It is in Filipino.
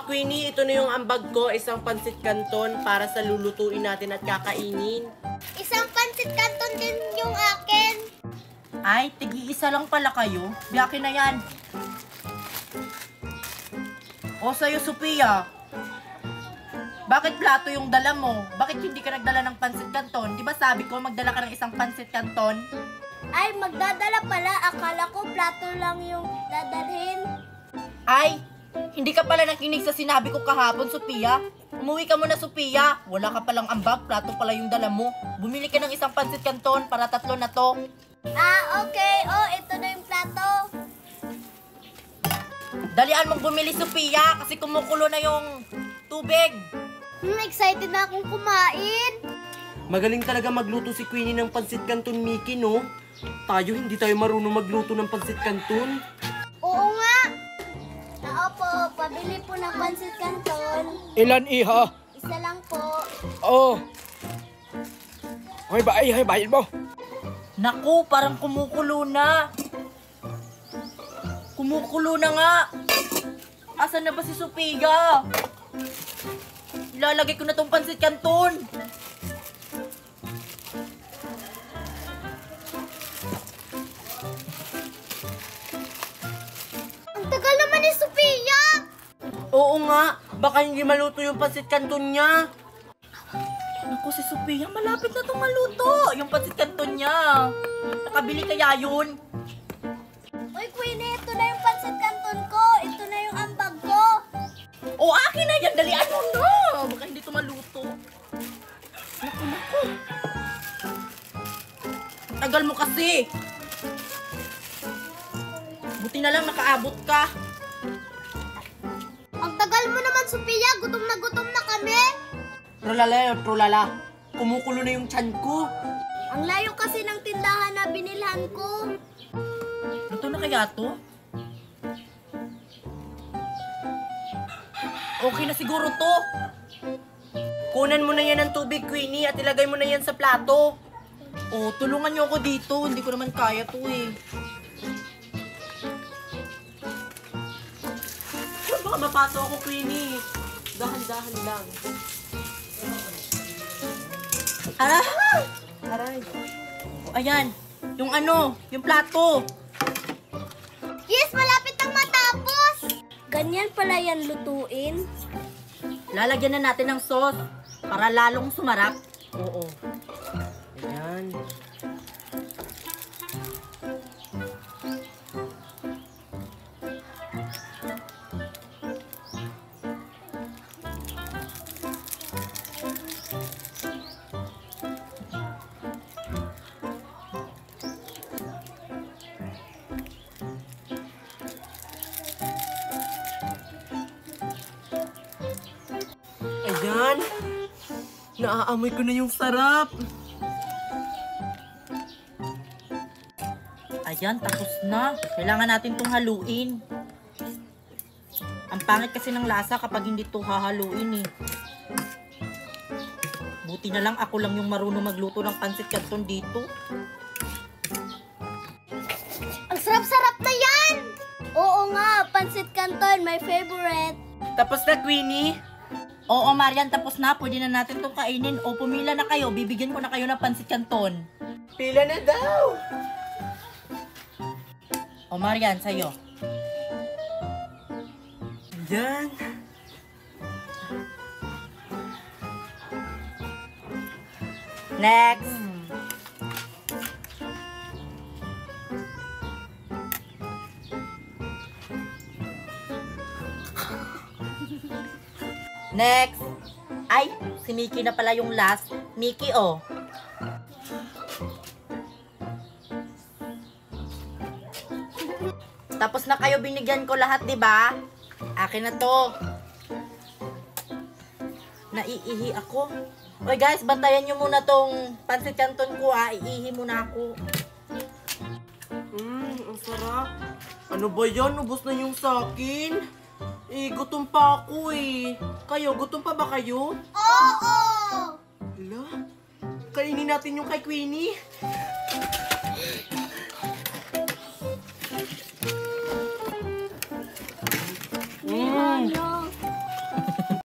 Queenie, ito na yung ambag ko. Isang pansit canton para sa lulutuin natin at kakainin. Isang pansit canton din yung akin. Ay, tigi-isa lang pala kayo. Biyakin na yan. O sa'yo, Sophia. Bakit plato yung dala mo? Bakit hindi ka nagdala ng pansit canton? Di ba sabi ko magdala ka ng isang pansit canton? Ay, magdadala pala. Akala ko plato lang yung dadalhin. Ay, hindi ka pala nakinig sa sinabi ko kahapon, Sophia. Umuwi ka muna, Sophia. Wala ka palang ambag, plato pala yung dala mo. Bumili ka ng isang pansit canton para 3 na to. Okay. Oh, ito na yung plato. Dalian mong bumili, Sophia, kasi kumukulo na yung tubig. Excited na akong kumain. Magaling talaga magluto si Queenie ng pansit canton, Mickey, no? Tayo, hindi tayo marunong magluto ng pansit canton. Oo nga. Opo, pabili po ng pansit canton. Ilan, iha? Isa lang po. Oo. Hoy, bayad mo. Naku, parang kumukulo na. Kumukulo na nga. Asan na ba si Sophia? Ilalagay ko na tong pansit canton. Ang tagal naman ni Sophia. Oo nga, baka hindi maluto yung pansit canton niya. Naku, si Sophia, malapit na itong maluto. Yung pansit canton niya. Nakabili kaya yun? Uy, Queenie, ito na yung pansit canton ko. Ito na yung ambag ko. O, akin na yan. Dalian mo na. Baka hindi ito maluto. Naku. Tagal mo kasi. Buti na lang nakaabot ka. Ang tagal mo naman, Sophia. Gutom na kami. Trulala. Kumukulo na yung tiyan ko. Ang layo kasi ng tindahan na binilhan ko. Ito na kaya to? Okay na siguro to. Kunan mo na yan ng tubig, Queenie, at ilagay mo na yan sa plato. Oh, tulungan niyo ako dito. Hindi ko naman kaya to eh. Baka mapaso ako, Queenie. Dahan-dahan lang. Aray. Oh, ayan. Yung yung plato. Yes, malapit nang matapos. Ganyan pala yan lutuin. Lalagyan na natin ng sauce para lalong sumarap. Oo. Ayan. Ayan. Naaamoy ko na yung sarap. Ayan, tapos na. Kailangan natin itong haluin. Ang pangit kasi ng lasa kapag hindi ito hahaluin eh. Buti na lang ako lang yung marunong magluto ng pansit canton dito. Ang sarap-sarap na yan. Oo nga, pansit canton, my favorite. Tapos na, Queenie. Oo, Marian, tapos na. Pwede na natin itong kainin. O, pumila na kayo. Bibigyan ko na kayo ng pansit canton. Pila na daw. O, Marian, sa'yo. Ayan. Next. Next. Ay, si Mickey na pala yung last. Mickey, oh. Tapos na kayo, binigyan ko lahat, di ba? Akin na to. Naiihi ako. Oy guys, bantayan nyo muna tong pansit canton ko ha. Iihi muna ako. Ang sarap. Ano ba yan? Ubus na yung sakin. Gutom pa ako eh. Kayo, gutom pa ba kayo? Oo! Hala, kainin natin yung kay Queenie.